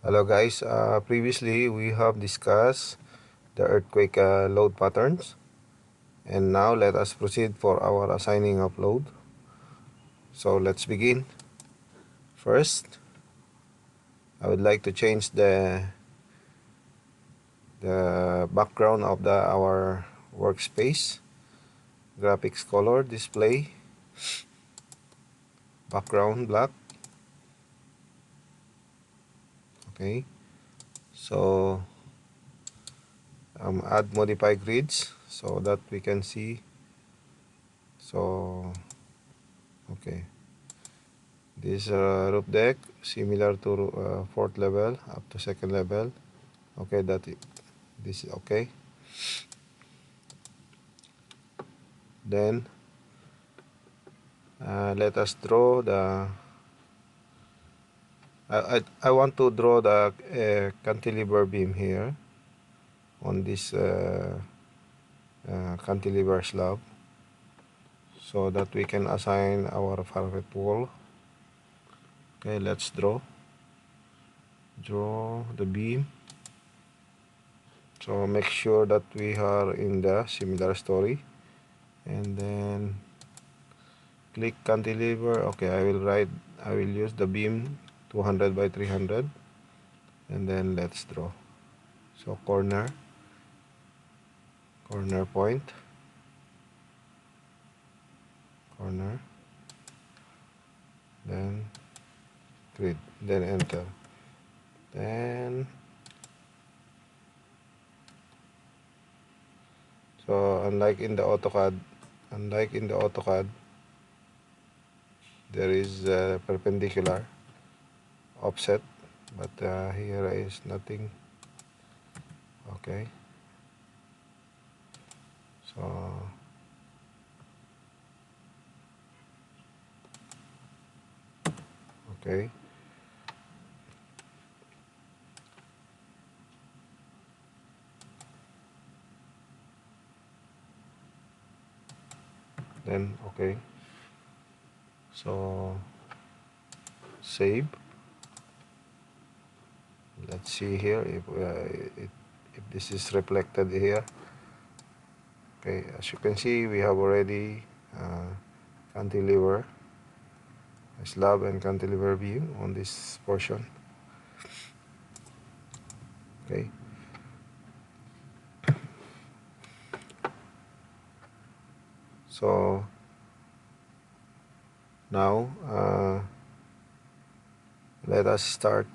Hello guys, previously we have discussed the earthquake load patterns, and now let us proceed for our assigning of load. So let's begin. First, I would like to change the background of our workspace. Graphics color display, background black. Okay, so add modify grids so that we can see. So okay, this roof deck similar to fourth level up to second level. Okay, this is okay. Then let us draw the I want to draw the cantilever beam here on this cantilever slab, so that we can assign our parapet wall. Okay, let's draw the beam. So make sure that we are in the similar story, and then click cantilever. Okay, I will use the beam 200 by 300, and then let's draw. So corner point, corner, then grid, then enter. Then so unlike in the AutoCAD, there is a perpendicular offset, but here is nothing. Okay, so okay, then okay, so save. Let's see here if this is reflected here. Okay, as you can see, we have already cantilever slab and cantilever beam on this portion. Okay, so now let us start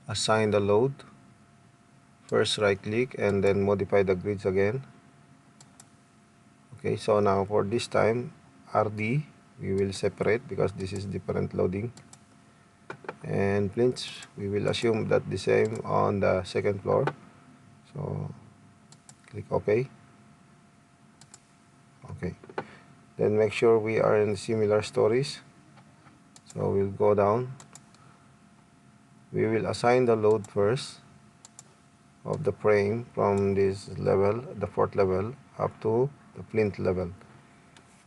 assign the load. First right click and then modify the grids again. Okay, so now for this time RD we will separate because this is different loading, and plinths we will assume that the same on the second floor. So click OK. Okay, then make sure we are in similar stories. So we'll go down. We will assign the load first of the frame from this level, the fourth level, up to the plinth level.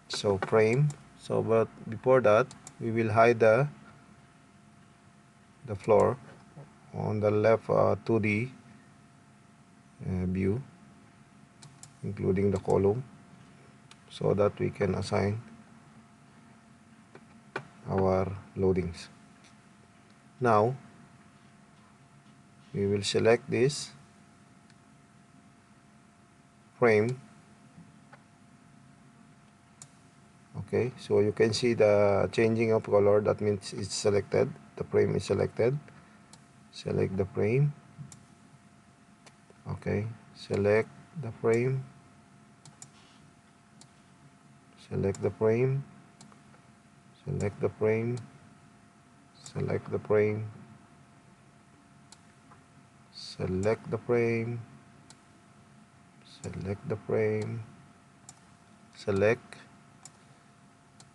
So frame. So but before that, we will hide the floor on the left 2D view, including the column, so that we can assign our loadings. Now we will select this frame. Okay, so you can see the changing of color. That means it's selected, the frame is selected. Select the frame. Okay, select the frame, select the frame, select the frame, select the frame, select the frame, select the frame, select.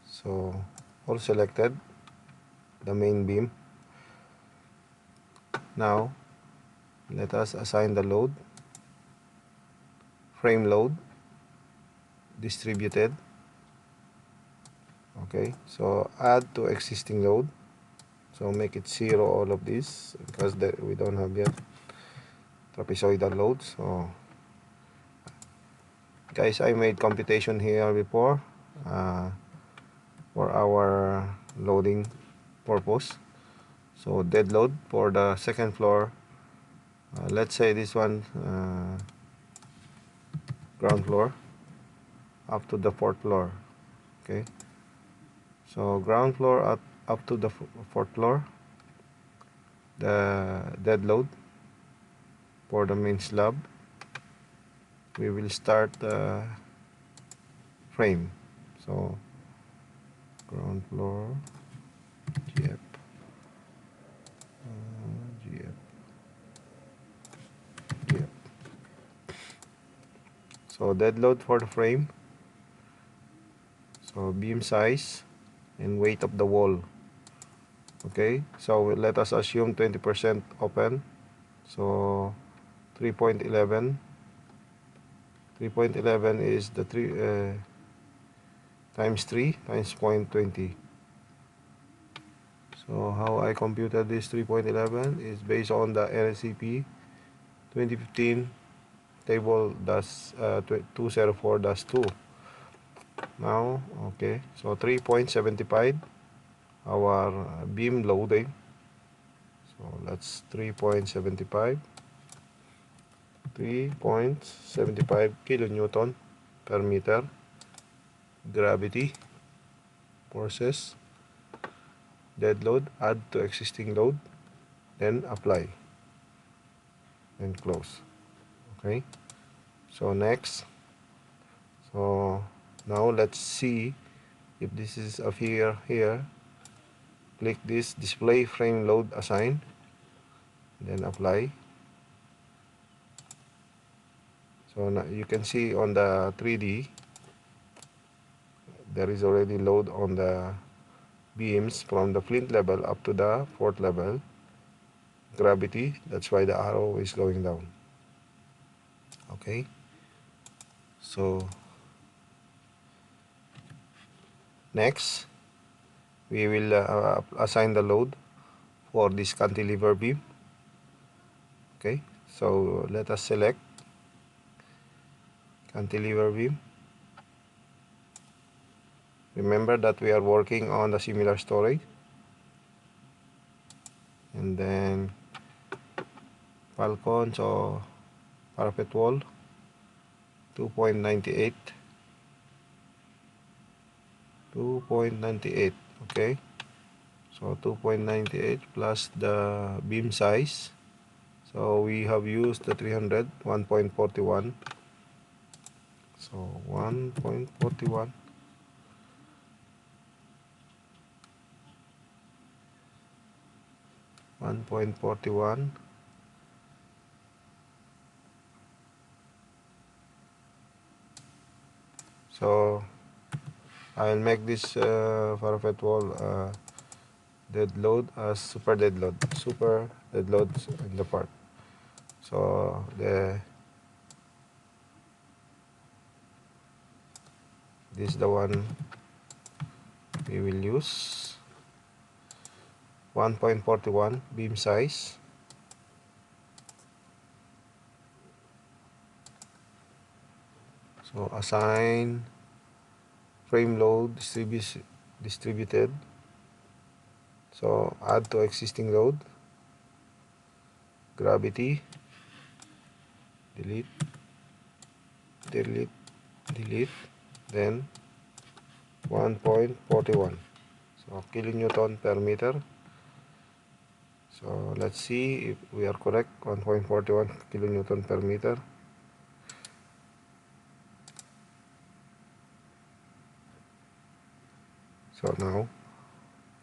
So all selected, the main beam. Now let us assign the load. Frame load distributed. Okay, so add to existing load. So make it 0 all of these, because we don't have yet trapezoidal loads. So guys, I made computation here before for our loading purpose. So dead load for the second floor, let's say this one, ground floor up to the fourth floor. Okay, so ground floor up to the fourth floor, the dead load for the main slab, we will start the frame. So ground floor GF, GF, GF. So dead load for the frame, so beam size and weight of the wall. Okay, so let us assume 20% open, so 3.11 is the 3 times 3 times 0.20. So how I computed this 3.11 is based on the NSCP 2015 table 204-2. Now, okay, so 3.75 our beam loading. So that's 3.75 kilonewton per meter. Gravity, forces, dead load, add to existing load, then apply and close. Okay, so next, so now let's see if this is a figure here. Click this display frame load assign, then apply. So now you can see on the 3D there is already load on the beams from the flint level up to the fourth level. Gravity, that's why the arrow is going down. Okay, so next we will assign the load for this cantilever beam. Okay, so let us select cantilever beam. Remember that we are working on the similar storage. And then falcon, so parapet wall 2.98, okay, so 2.98 plus the beam size, so we have used the 300, 1.41, so 1.41, so I'll make this parapet wall dead load as super dead load in the part. So this is the one we will use. 1.41 beam size, so assign frame load distributed, so add to existing load, gravity, delete, then 1.41, so kilonewton per meter. So let's see if we are correct. 1.41 kilonewton per meter. So now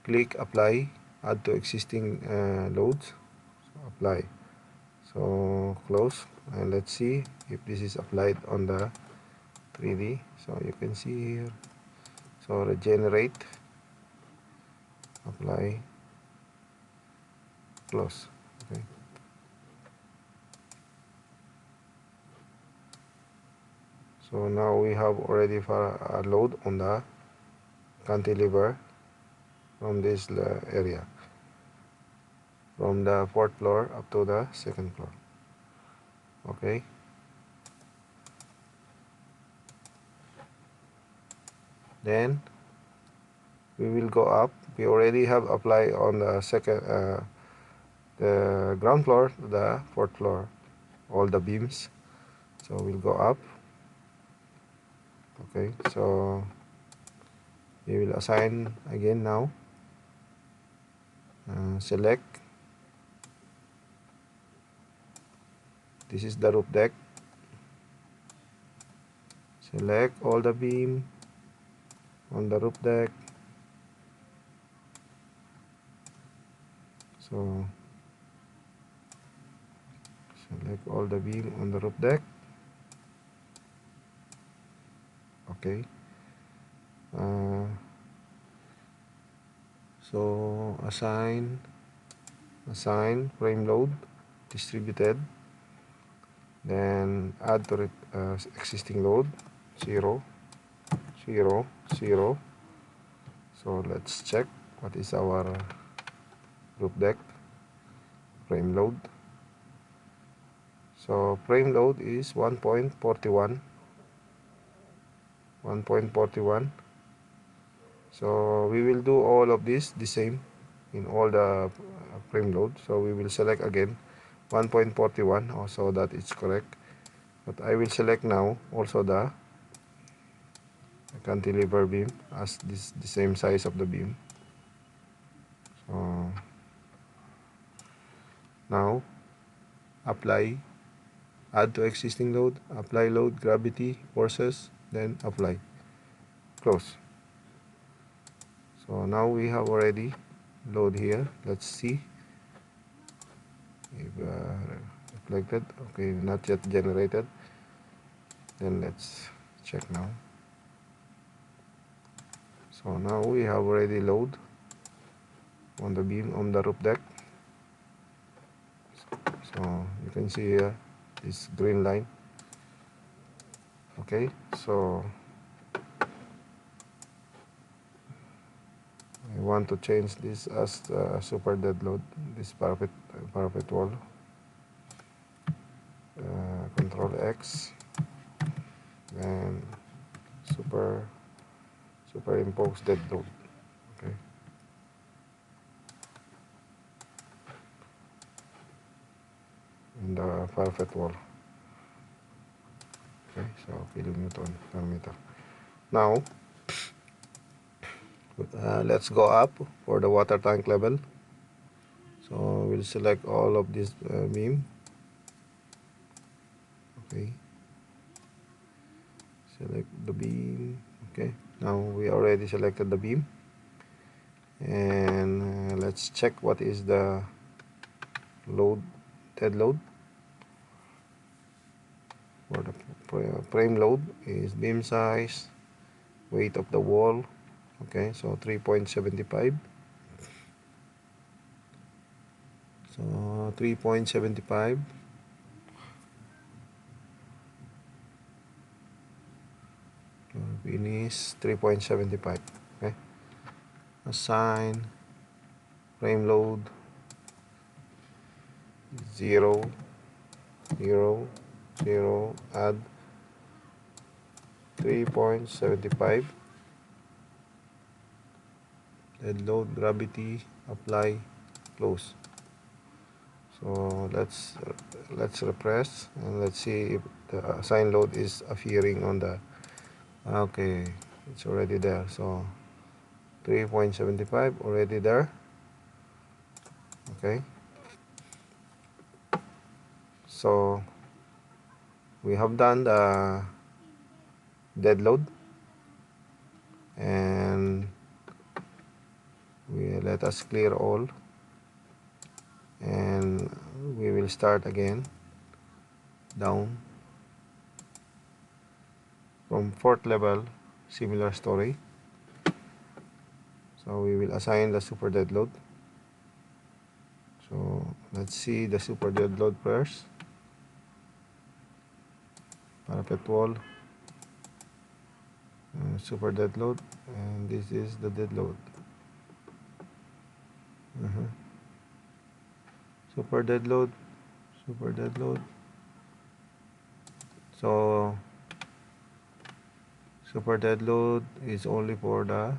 click apply, add to existing loads, so apply, so close, and let's see if this is applied on the 3D. So you can see here, so regenerate, apply, close. Okay, so now we have already a load on the cantilever from this area. from the 4th floor up to the 2nd floor. Okay, then we will go up. We already have applied on the the ground floor to the 4th floor all the beams, so we'll go up. Okay, so we will assign again now. Select, this is the roof deck. Select all the beam on the roof deck. So select all the beam on the roof deck. Okay, so assign frame load distributed, then add to it existing load 0 0 0. So let's check what is our roof deck frame load. So frame load is 1.41. So we will do all of this the same in all the frame load. So we will select again 1.41 also, that is correct, but I will select now also the cantilever beam as this the same size of the beam. So now apply, add to existing load, apply load, gravity, forces, then apply, close. So now we have already load here. Let's see if reflected. Okay, not yet generated. Then let's check now. So now we have already load on the beam on the roof deck. So you can see here this green line. Okay, so I want to change this as super dead load, this parapet wall. Control X and superimpose dead load. Okay, in the parapet wall. Okay, so kilonewton per meter. Now let's go up for the water tank level. So we'll select all of this beam. Okay, select the beam. Okay, now we already selected the beam, and let's check what is the load, dead load. For the frame load is beam size, weight of the wall. Okay, so 3.75. So 3.75. Finish 3.75. Okay, assign frame load 0 0 0, add 3.75. dead load, gravity, apply, close. So let's refresh and let's see if the assigned load is appearing on the, okay, it's already there. So 3.75 already there. Okay, so we have done the dead load, and we let us clear all, and we will start again down from 4th level, similar story. So we will assign the super dead load. So let's see the super dead load first. Parapet wall, super dead load, and this is the dead load. super dead load. So super dead load is only for the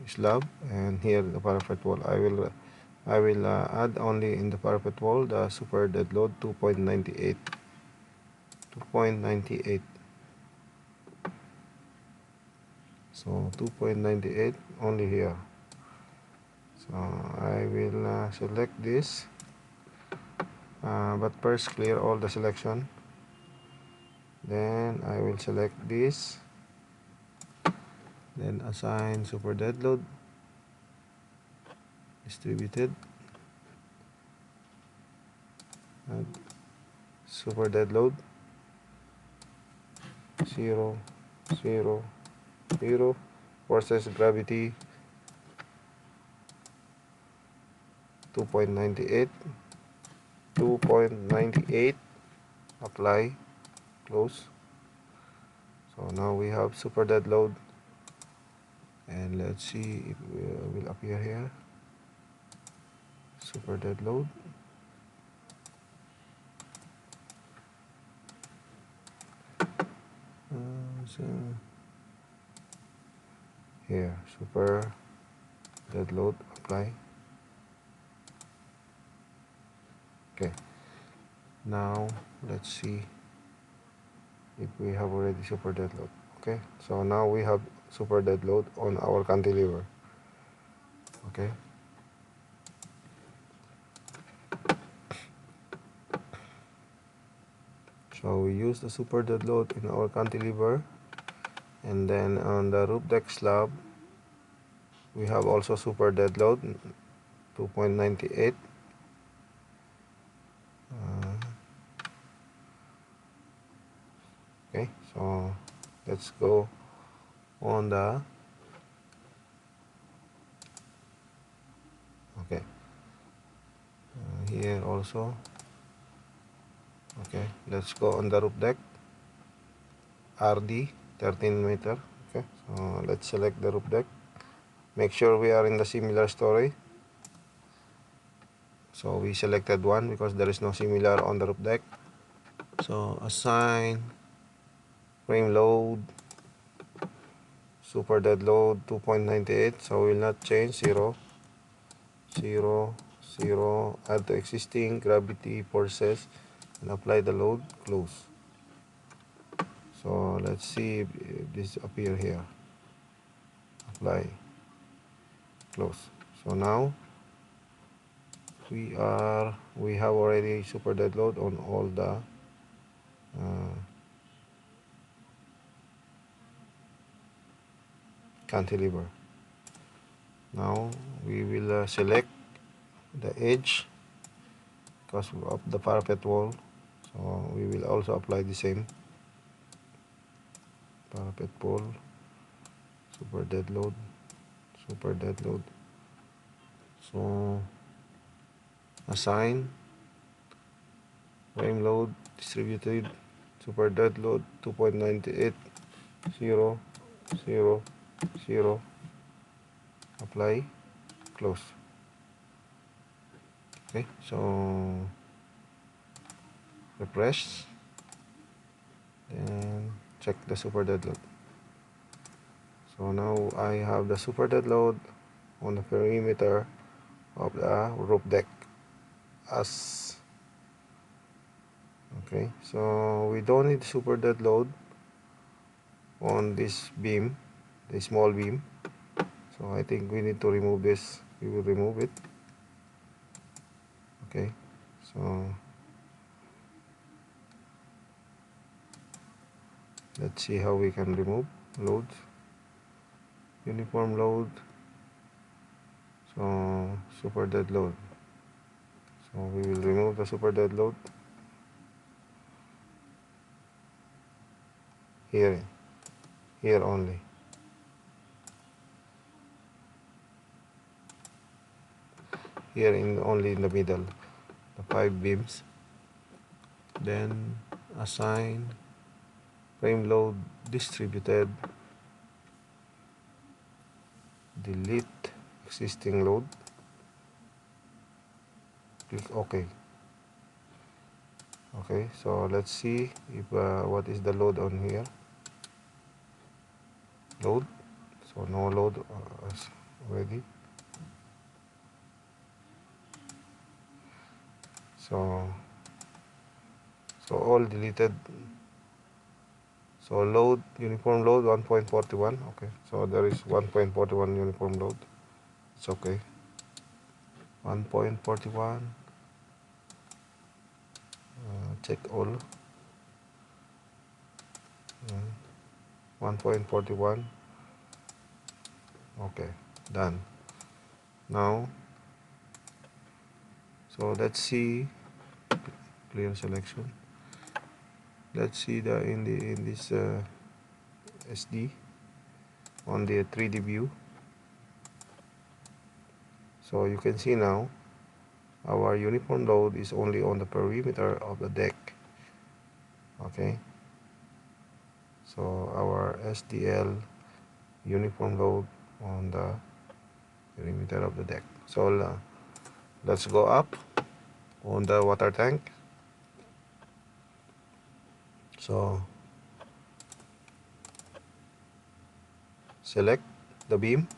slab, and here the parapet wall. I will add only in the parapet wall the super dead load 2.98. So 2.98 only here. So I will select this, but first clear all the selection. Then I will select this, then assign super dead load distributed, and super dead load 0 0 0 versus gravity 2.98 apply, close. So now we have super dead load, and let's see if it will appear here. Super dead load, so here super dead load, apply. Okay, now let's see if we have already super dead load. Okay, so now we have super dead load on our cantilever. Okay, so we use the super dead load in our cantilever, and then on the roof deck slab we have also super dead load 2.98. Okay, so let's go on the okay, here also. Okay, let's go on the roof deck RD 13 meter. Okay, so let's select the roof deck. Make sure we are in the similar story. So we selected one because there is no similar on the roof deck. So assign frame load super dead load 2.98. So we will not change 0 0 0. Add to existing gravity forces and apply the load, close. So let's see if this appear here. Apply, close. So now we have already super dead load on all the cantilever. Now we will select the edge because of the parapet wall, so we will also apply the same parapet wall super dead load. So assign frame load distributed super dead load 2.98 0 0 0. Apply, close. Okay, so refresh, then check the super dead load. So now I have the super dead load on the perimeter of the roof deck as okay. So we don't need super dead load on this beam, the small beam. So I think we need to remove this. We will remove it. Okay, so let's see how we can remove loads. Uniform load, so super dead load. So we will remove the super dead load here only. Here only in the middle, the 5 beams. Then assign frame load distributed, delete existing load, click OK. Okay, so let's see if what is the load on here. Load. So no load already. So all deleted. So load, uniform load 1.41. Okay, so there is 1.41 uniform load. It's okay. 1.41. Check all. 1.41. Okay, done. Now, so let's see. Clear selection. Let's see the in this SD on the 3D view. So you can see now our uniform load is only on the perimeter of the deck. Okay, so our SDL uniform load on the perimeter of the deck. So let's go up on the water tank. So select the beam.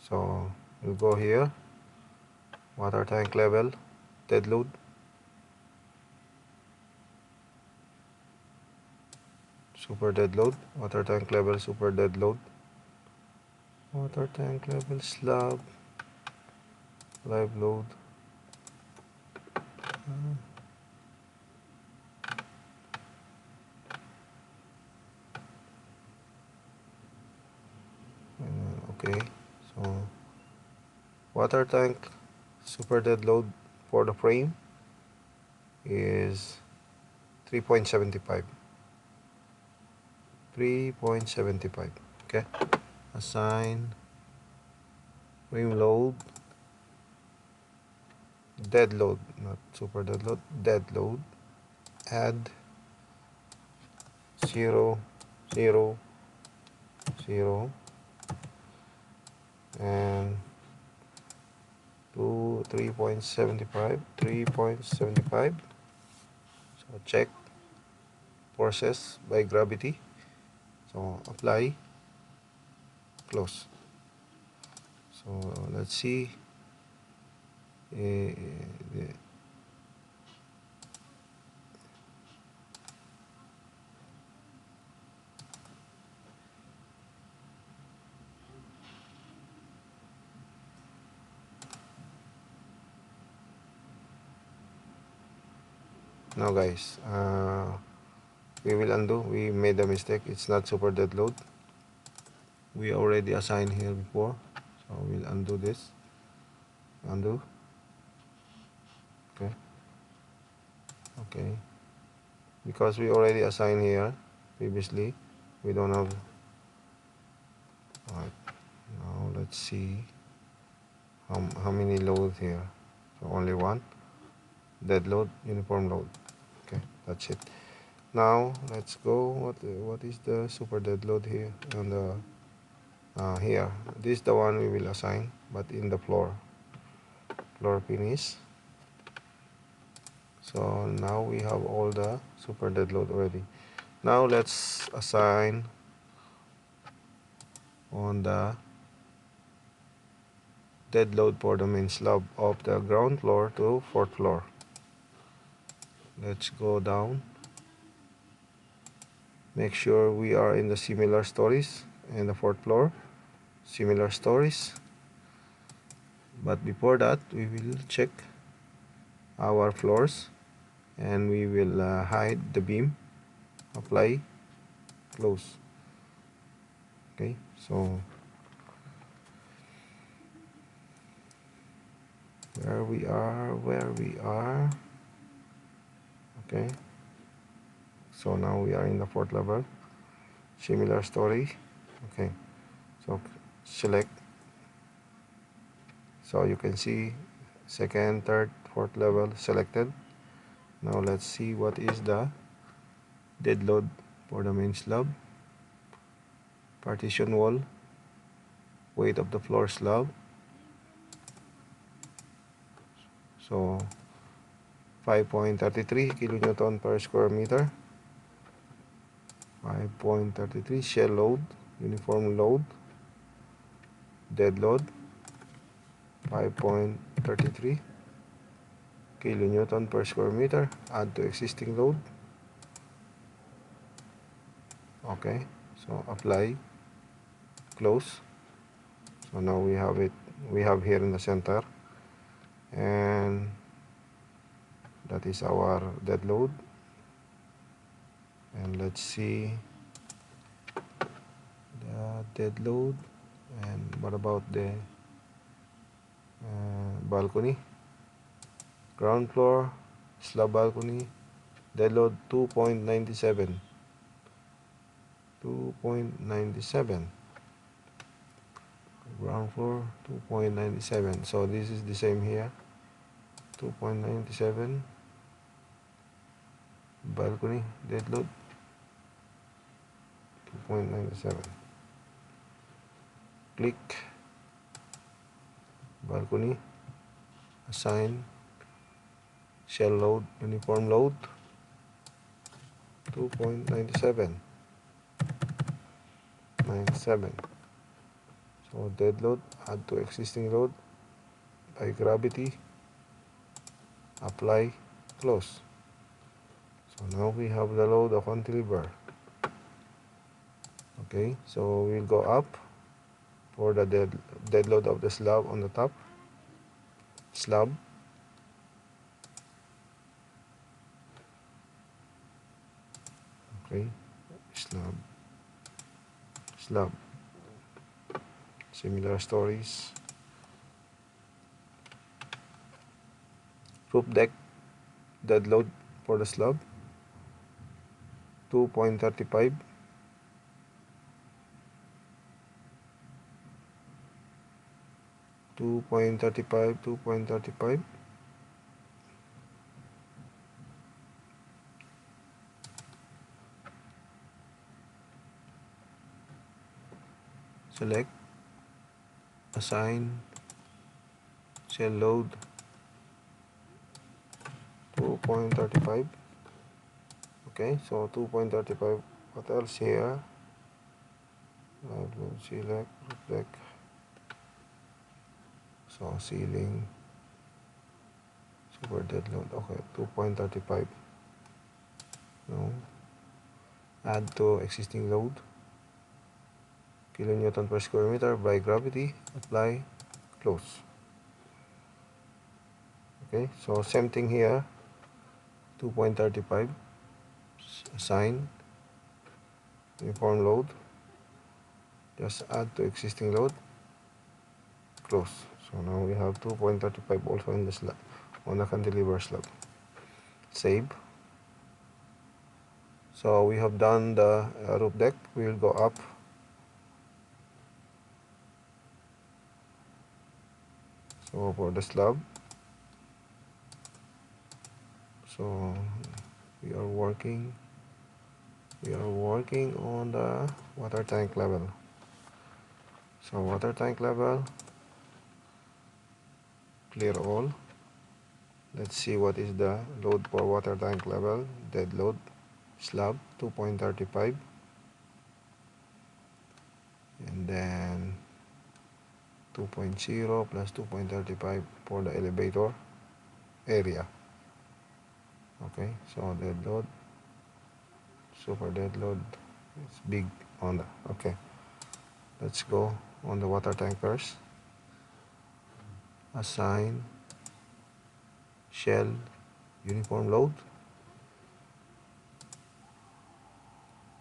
So you go here, water tank level, dead load. Super dead load, water tank level, super dead load, water tank level, slab, live load. Okay, so water tank super dead load for the frame is 3.75. 3.75. Okay, assign frame load, dead load, not super dead load, dead load, add 0 0 0 and to 3.75. So check process by gravity. So apply, close. So let's see now guys, we will undo. We made a mistake. It's not super dead load. We already assigned here before, so we'll undo this. Undo. Okay, okay, because we already assigned here previously, we don't have. All right, now let's see how many loads here. So only one. Dead load, uniform load. Okay, that's it. Now let's go. What is the super dead load here on the here? This is the one we will assign, but in the floor finish. So now we have all the super dead load already. Now let's assign on the dead load for the main slab of the ground floor to fourth floor. Let's go down. Make sure we are in the similar stories and the fourth floor. Similar stories. But before that, we will check our floors and we will hide the beam, apply, close. Okay, so where we are. Okay, so now we are in the fourth level, similar story. Okay, so select. So you can see second, third, fourth level selected. Now let's see what is the dead load for the main slab. Partition wall, weight of the floor slab. So 5.33 kilonewton per square meter. 5.33 shell load, uniform load, dead load 5.33 kilonewton per square meter. Add to existing load. Okay, so apply, close. So now we have it, we have here in the center, and that is our dead load. And let's see the dead load. And what about the balcony? Ground floor slab balcony, dead load 2.97. 2.97. Ground floor 2.97. So this is the same here. 2.97. Balcony dead load 2.97. Click balcony, assign shell load, uniform load 2.97. 97. So dead load, add to existing load by gravity, apply, close. So now we have the load of cantilever. Okay, so we'll go up for the dead load of the slab on the top. Slab. Okay, slab. Slab. Similar stories. Roof deck dead load for the slab 2.35. 2.35. Select, assign shell load 2.35. Okay, so 2.35. What else here? Select, reflect. So ceiling, super dead load. Okay, 2.35. No. Add to existing load, kilonewton per square meter by gravity, apply, close. Okay, so same thing here, 2.35, assign uniform load, just add to existing load, close. So now we have 2.35 also in the slab, on the cantilever slab. Save. So we have done the roof deck. We will go up. So for the slab, so we are working on the water tank level. So water tank level, clear all. Let's see what is the load for water tank level. Dead load slab 2.35, and then 2.0 plus 2.35 for the elevator area. Okay, so dead load, super dead load, it's big on the, okay, let's go on the water tank first. Assign shell uniform load,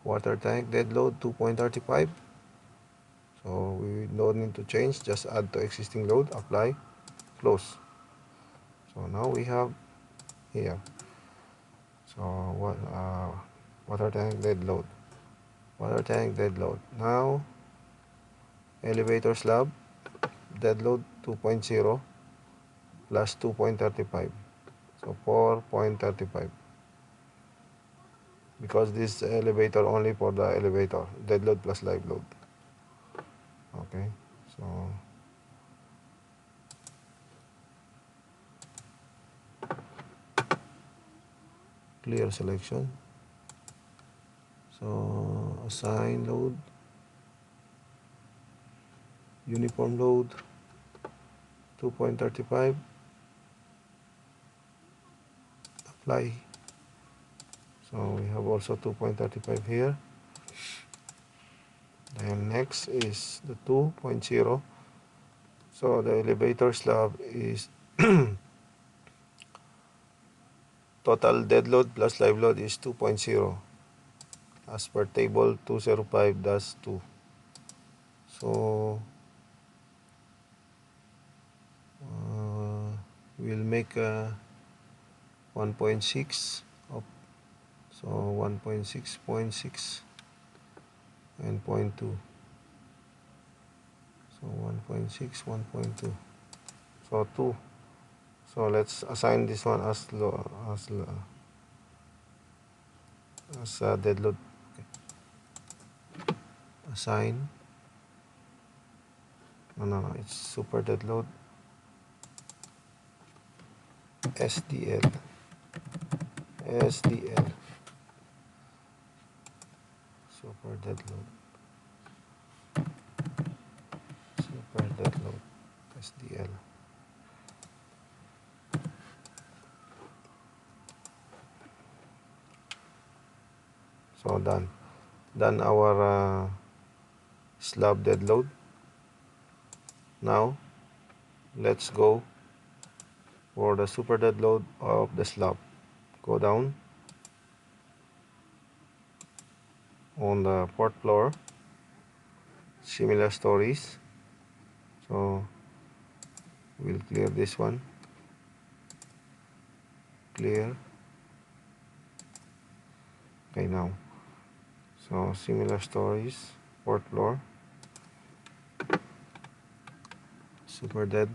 water tank dead load 2.35. So we don't need to change, just add to existing load, apply, close. So now we have here, so what, water tank dead load, water tank dead load. Now elevator slab dead load 2.0 plus 2.35, so 4.35, because this elevator only for the elevator, dead load plus live load. Okay, So clear selection. So assign load, uniform load 2.35, apply. So we have also 2.35 here. Then next is the 2.0. So the elevator slab is total dead load plus live load is 2.0 as per table 205-2. So we'll make 1.6 of, so 1.6.6 and 0.2. So 1.6, 1.2. So 2. So let's assign this one as dead load. Okay. Assign. No, it's super dead load. SDL. Super dead load. Super dead load. SDL. So done our slab dead load. Now let's go for the super dead load of the slab. Go down on the fourth floor, similar stories. So we'll clear this one, clear. Okay, now so similar stories, fourth floor, super dead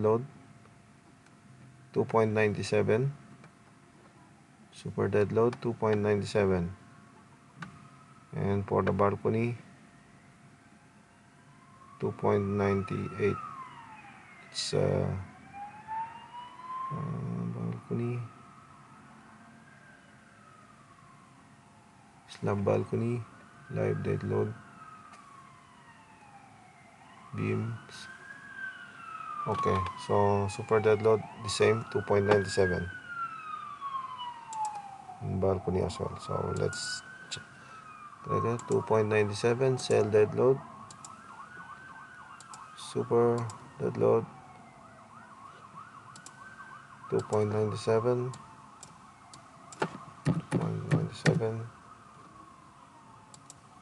load 2.97, super dead load 2.97, and for the balcony 2.98. It's balcony, slab balcony, live dead load, beams. Okay, so super dead load the same 2.97, balcony as well. So let's check. 2.97 cell dead load, super dead load 2.97, 2.97,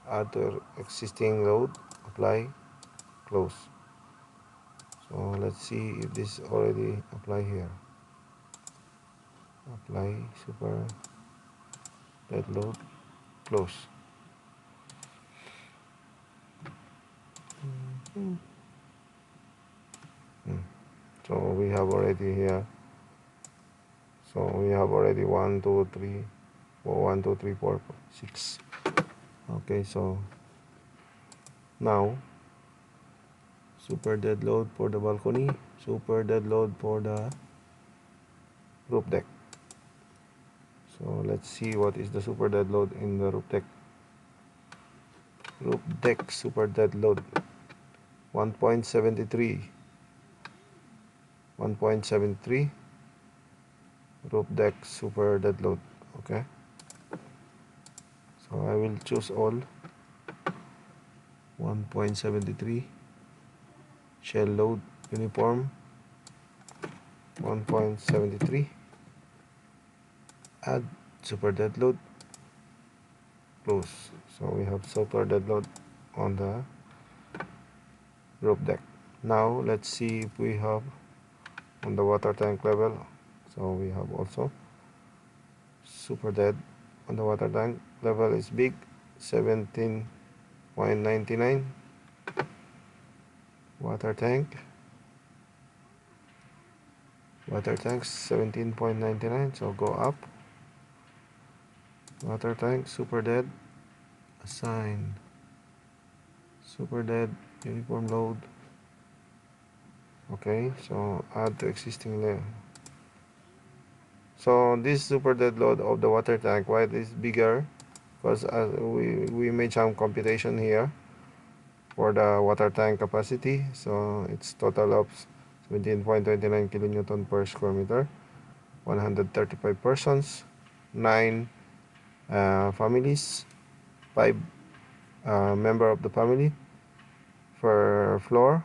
add to existing load, apply, close. So let's see if this already apply here. Apply super dead load, close. So we have already here. So we have already 1, 2, 3, 4, 1, 2, 3, 4, 6. Okay, so now super dead load for the balcony, super dead load for the roof deck. So let's see what is the super dead load in the roof deck. Roof deck super dead load 1.73, 1.73 roof deck super dead load. Okay, so I will choose all 1.73, shell load uniform 1.73, add super dead load, close. So we have super dead load on the roof deck. Now let's see if we have on the water tank level. So we have also super dead on the water tank level is big, 17.99. water tank 17.99. so go up, water tank super dead, assign super dead uniform load. Okay, so add to existing layer. So this super dead load of the water tank, why it is bigger? Because we made some computation here for the water tank capacity. So it's total of 17.29 kilonewton per square meter, 135 persons, 9 families, 5 member of the family per floor,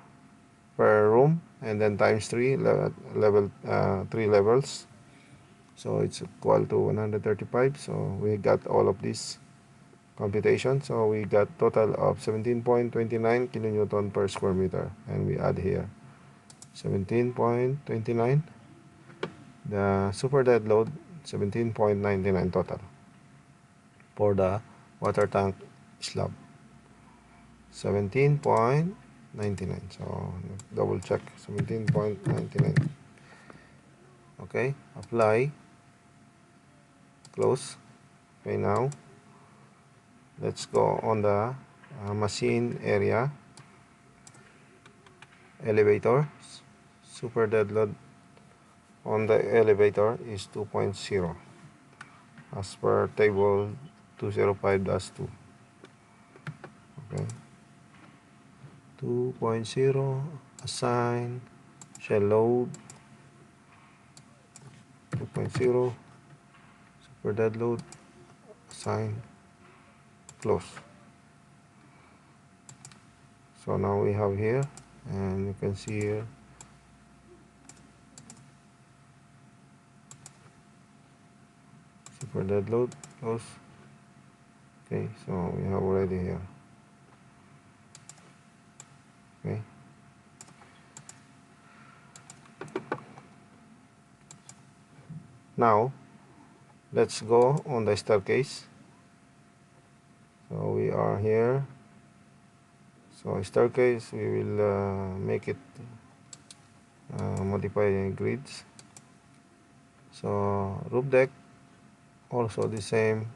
per room, and then times 3 level 3 levels. So it's equal to 135. So we got all of this computation. So we got total of 17.29 kilonewton per square meter, and we add here 17.29. The super dead load 17.99 total for the water tank slab. 17.99. So double check 17.99. Okay, apply, close. Okay, now let's go on the machine area, elevator. Super dead load on the elevator is 2.0 as per table 205-2. Okay, 2.0, assign shell load 2.0, super dead load, assign, close. So now we have here, and you can see here super dead load, close. Okay, so we have already here. Okay, now let's go on the staircase. So we are here. So staircase, we will make it modify grids. So roof deck also the same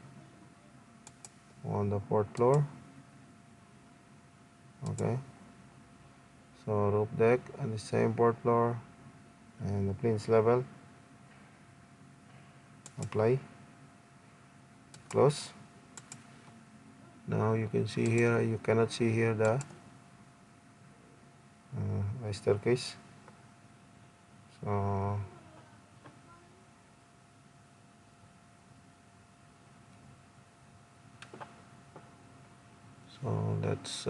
on the 4th floor. Okay, so roof deck and the same 4th floor, and the plinth level, apply, close. Now you can see here, you cannot see here the staircase. So let's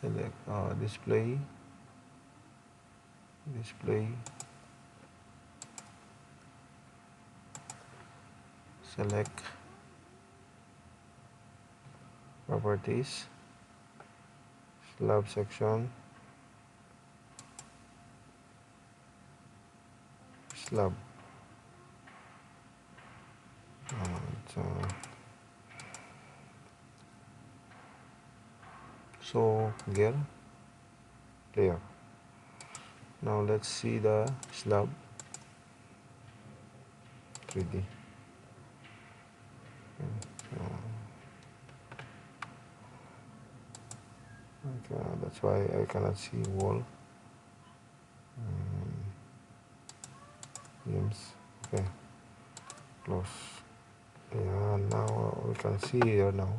select display, select properties, slab section, slab. So gear clear. Now let's see the slab 3D. Okay, that's why I cannot see wall. Beams. Okay, close. Yeah, now we can see here now.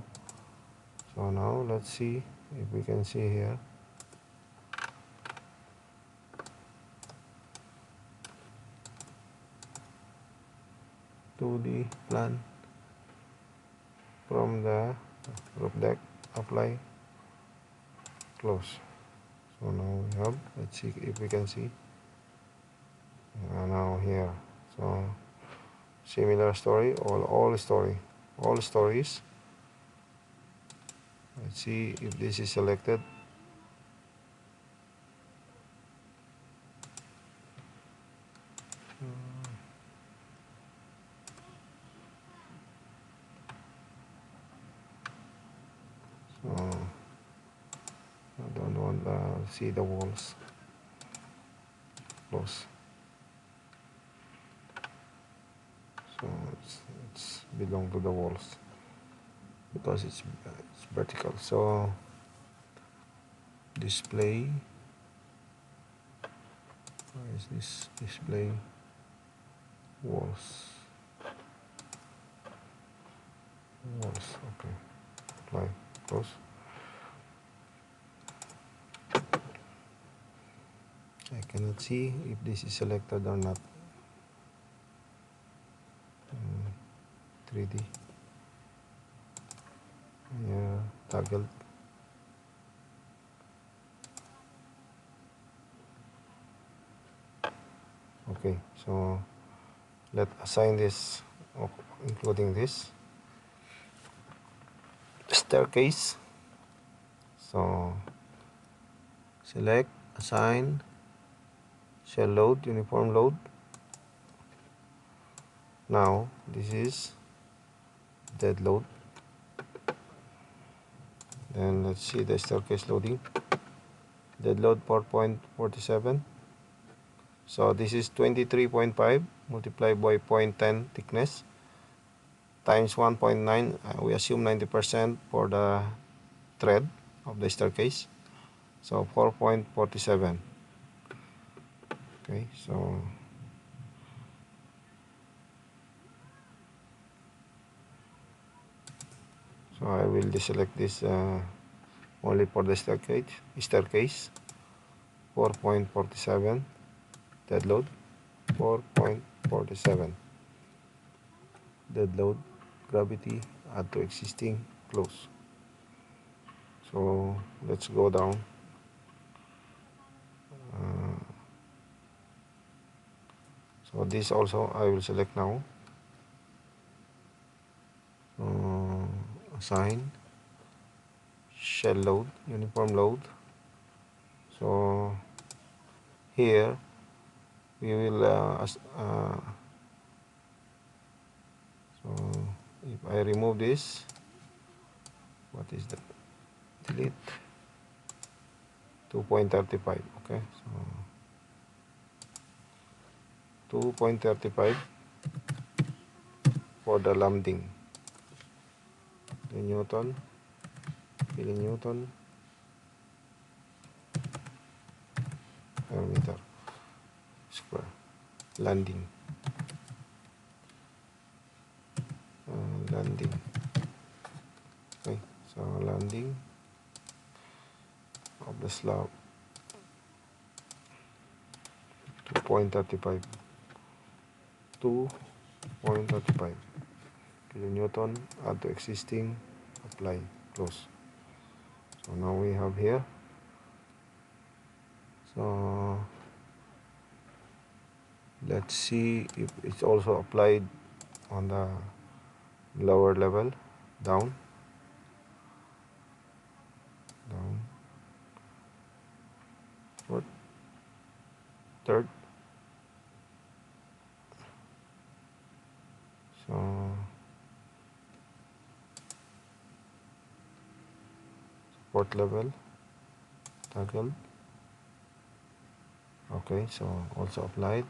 So now let's see if we can see here. 2D plan from the roof deck, apply, close. So now we have, let's see if we can see now here. So similar story, all stories. Let's see if this is selected. So I don't want to see the walls. Close. So it's belong to the walls because it's vertical. So display. Where is this display? Walls. Okay. Apply. Close. I cannot see if this is selected or not. 3D. Yeah, toggled. Okay, so let's assign this, including this staircase. So select, assign, shell load, uniform load. Now this is dead load. Then let's see the staircase loading. Dead load 4.47. So this is 23.5 multiplied by 0.10 thickness times 1.9. We assume 90% for the thread of the staircase. So 4.47. Okay, so I will deselect this only for the staircase 4.47 dead load 4.47 dead load, gravity, add to existing, close. So let's go down. So this also I will select now. Assign, shell load, uniform load. So here we will so if I remove this, what is that? Delete 2.35. Okay, so 2.35 for the landing. The Newton, kilonewton per meter square. Landing. Landing. Okay, so landing of the slab 2.35. 2.35 kilonewton, add to existing, apply, close. So now we have here. So let's see if it's also applied on the lower level, down, fourth, third. So fourth level, toggle. Okay, so also applied,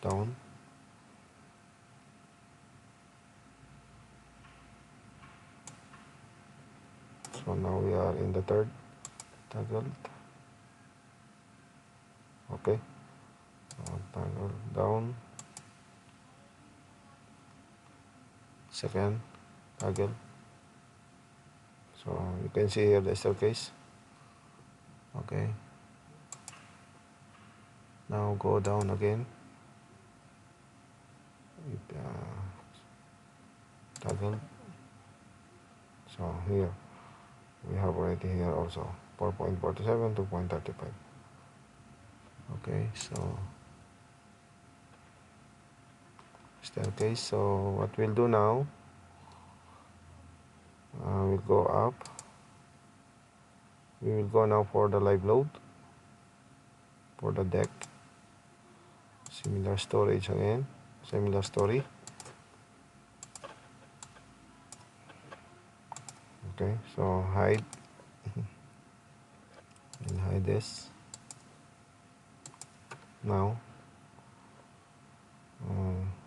down. So now we are in the third, toggled. Okay, so toggle down. Second, toggle. So you can see here the staircase. Okay, now go down again. Toggle. So here we have already here also 4.47, 2.35. Okay, so staircase. So what we'll do now, we'll go up. We will go now for the live load for the deck. Similar storage again, similar story. Okay, so hide. We'll hide this. Now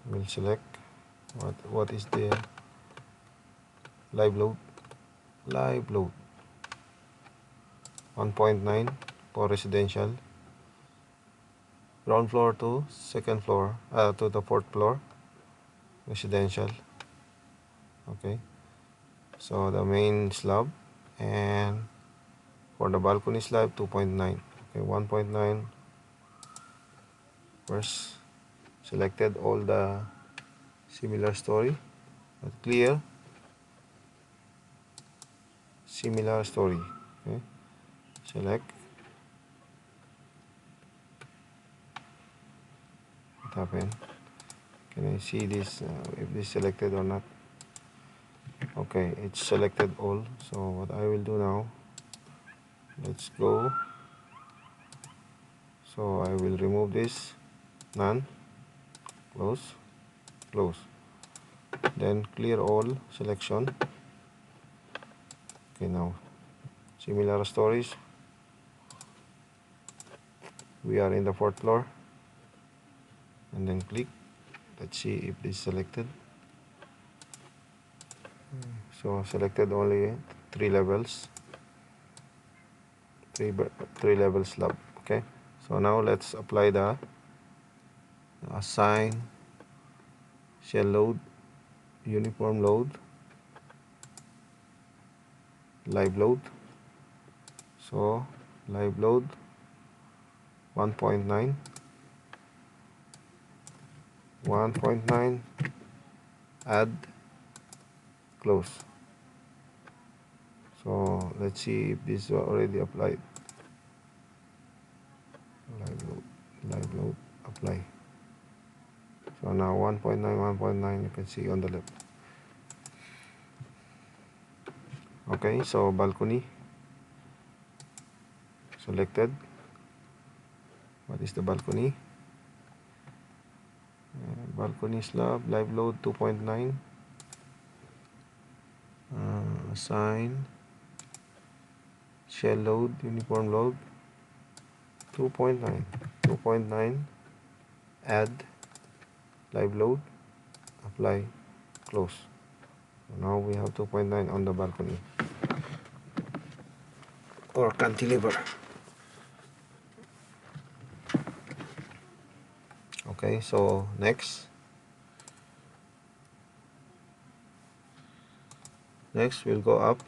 we'll select what is the live load. 1.9 for residential. Ground floor to second floor, to the fourth floor, residential. Okay, so the main slab, and for the balcony slab 2.9. Okay, 1.9 first selected all the similar story, but clear similar story. Okay, select. What happened? Can I see this, if this selected or not? Okay, it's selected all. So what I will do now, let's go. So I will remove this, none, close, close, then clear all selection. Okay, now similar stories, we are in the fourth floor, and then click. Let's see if this selected. So selected only three levels, three level slab. Okay, so now let's apply the assign shell load, uniform load, live load. So live load 1.9, 1.9, add, close. So let's see if this is already applied. Live load, apply. So now 1.9, 1.9, you can see on the left. Okay, so balcony selected. What is the balcony? Balcony slab, live load 2.9. Assign shell load, uniform load 2.9, 2.9, add, live load, apply, close. So now we have 2.9 on the balcony or cantilever. Okay, so next we'll go up.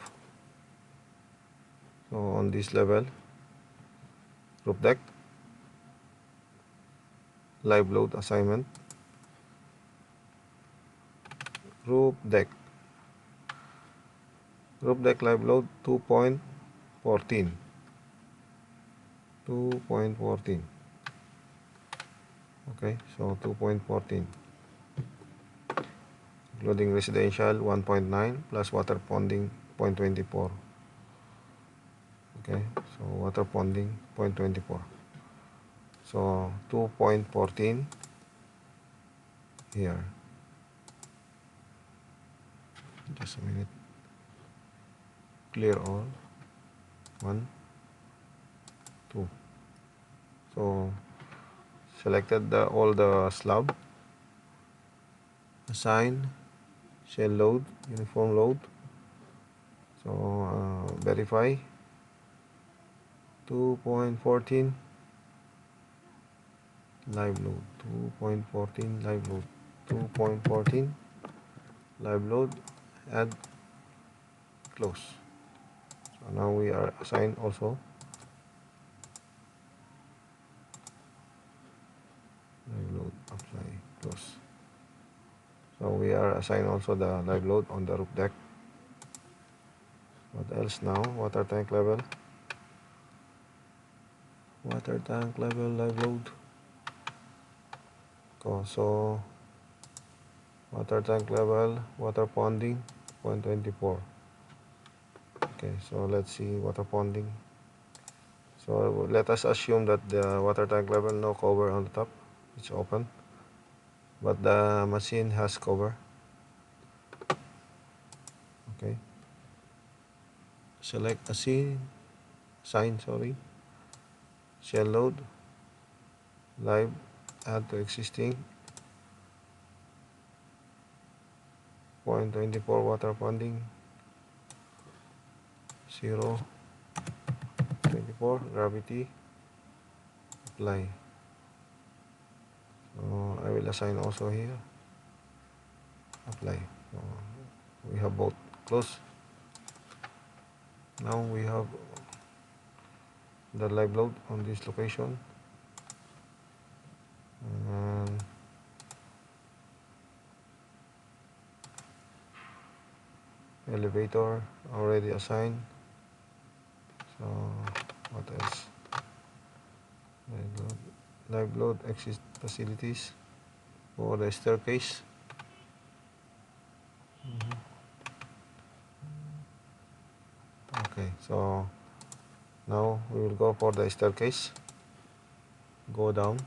So on this level, roof deck, live load assignment, roof deck live load 2.14, 2.14. Okay, so 2.14, including residential 1.9 plus water ponding 0.24. Okay, so water ponding 0.24. So 2.14 here. Just a minute. Clear all. 1, 2. So selected all the slab. Assign shell load, uniform load. So verify 2.14 live load, 2.14 live load, 2.14 live load, add, close. So now we are assigned also live load, apply, close. So we are assigned also the live load on the roof deck. What else now? Water tank level, live load. So water tank level, water ponding 0.24. Okay, so let's see water ponding. So let us assume that the water tank level no cover on the top, it's open, but the machine has cover. Okay, select assign shell load, live, add to existing 0.24 water ponding 0.24. for gravity, apply. So I will assign also here, apply. So we have both. Close. Now we have the live load on this location, and elevator already assigned. So what else? Live load exit facilities for the staircase. Okay, so now we will go for the staircase. Go down.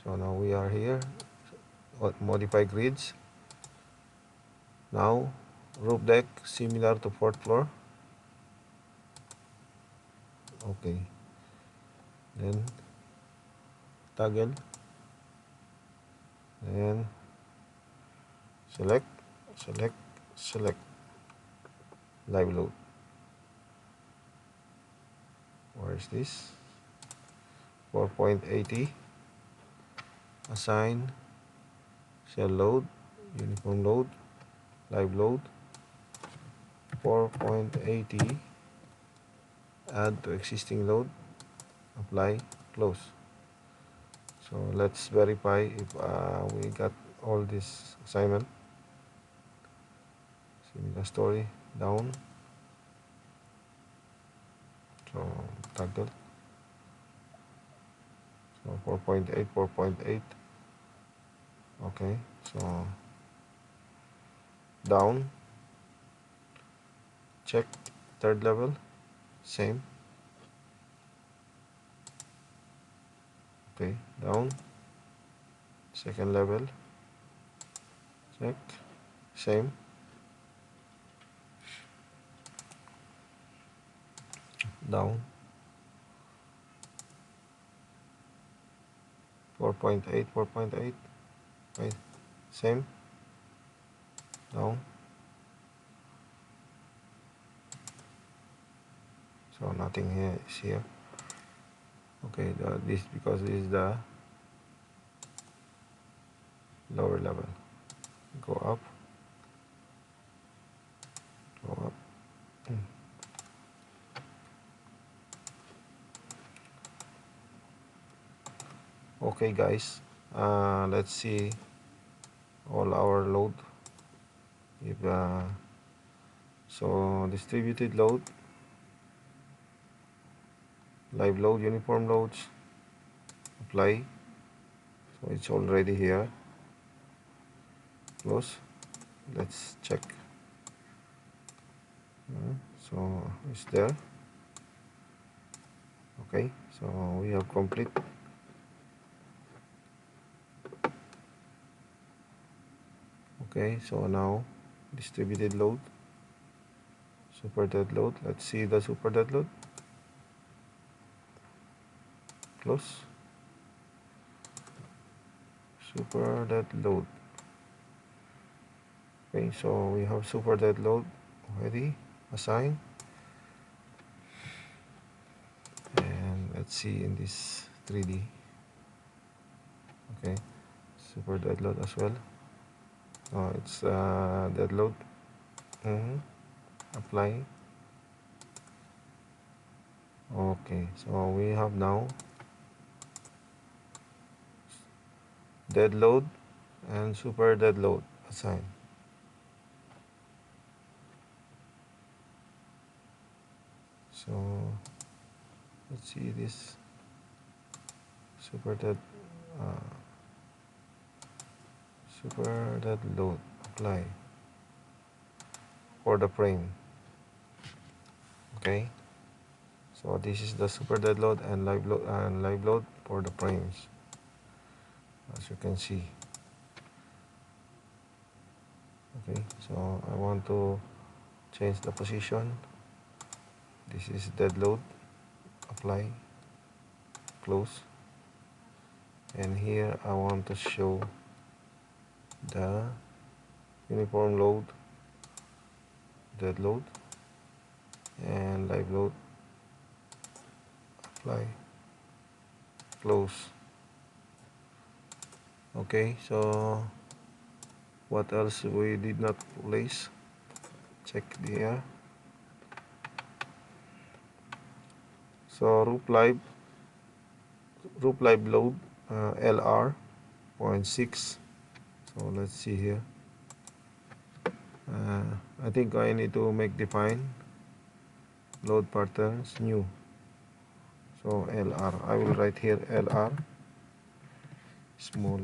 So now we are here. Modify grids. Now roof deck similar to 4th floor. Okay. Then toggle. Then select, select, select. Live load. Where is this? 4.80. Assign. Shell load. Uniform load. Live load. 4.80. Add to existing load. Apply. Close. So let's verify if we got all this assignment. Similar story. Down. So toggle. So 4.8, 4.8. Okay, so down. Check 3rd level. Same. Okay, down. 2nd level. Check. Same. Down. 4.8, 4.8. Right. Same. Down. So nothing here is here. Okay, this because this is the lower level. Go up. Go up. Okay guys, let's see all our load. If so distributed load, live load, uniform loads, apply. So it's already here. Close. Let's check. So it's there. Okay, so we have complete. Okay, so now distributed load, super dead load. Let's see the super dead load. Close. Super dead load. Okay, so we have super dead load already assigned. And let's see in this 3D. Okay, super dead load as well. Oh, it's dead load. Apply. Okay, so we have now dead load and super dead load assigned. So let's see this super dead load. Apply for the frame. Okay, so this is the super dead load and live load for the frames, as you can see. Okay, so I want to change the position. This is dead load. Apply. Close. And here I want to show the uniform load, dead load, and live load, apply, close. Okay, so what else we did not place? Check the air. So roof live load LR 0.6. So let's see here. I think I need to make define load patterns new. So LR, I will write here LR small.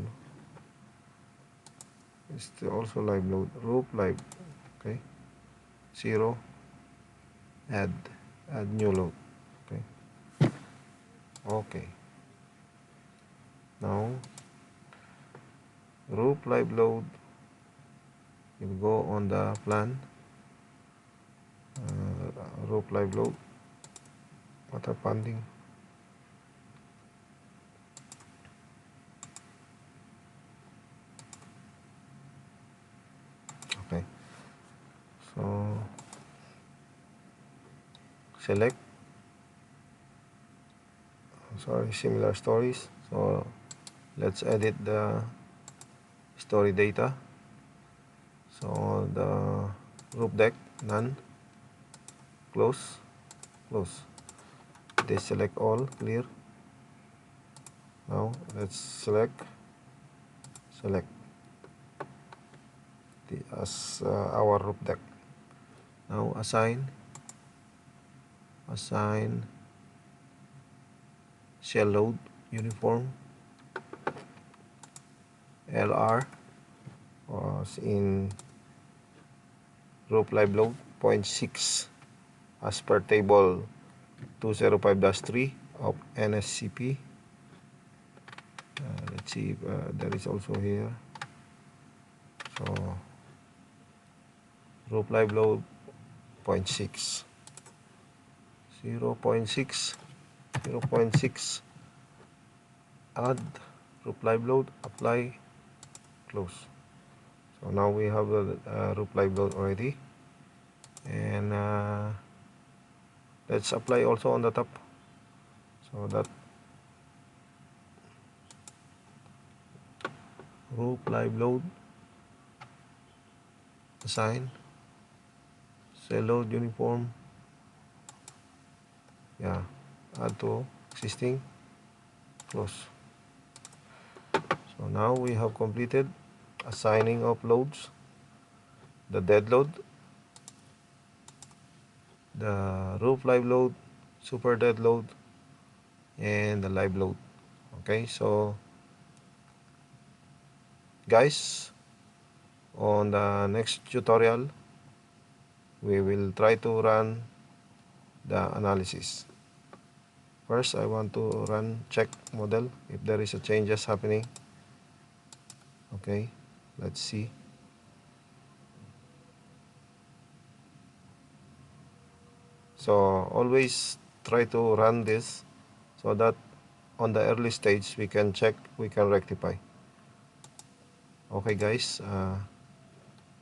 It's also live load, roof live. Okay, 0, add new load. Okay, now roof live load will go on the plan. Roof live load, water pumping. Okay, so select, similar stories. So let's edit the story data. So the roof deck, none, close. Deselect all, clear. Now let's select as our roof deck. Now assign shell load uniform LR was in roof live load 0.6 as per table 205-3 of NSCP. Let's see if there is also here. So roof live load 0.6, 0.6, add roof live load, apply, close. So now we have the roof live load already, and let's apply also on the top, so that roof live load, assign shell load uniform, yeah, add to existing, close. So now we have completed assigning of loads, the dead load, the roof live load, super dead load, and the live load. Okay, so guys, on the next tutorial we will try to run the analysis. First, I want to check model if there is a changes happening. Okay, let's see. So always try to run this so that on the early stage we can check, we can rectify. Okay guys,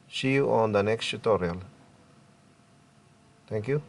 see you on the next tutorial. Thank you.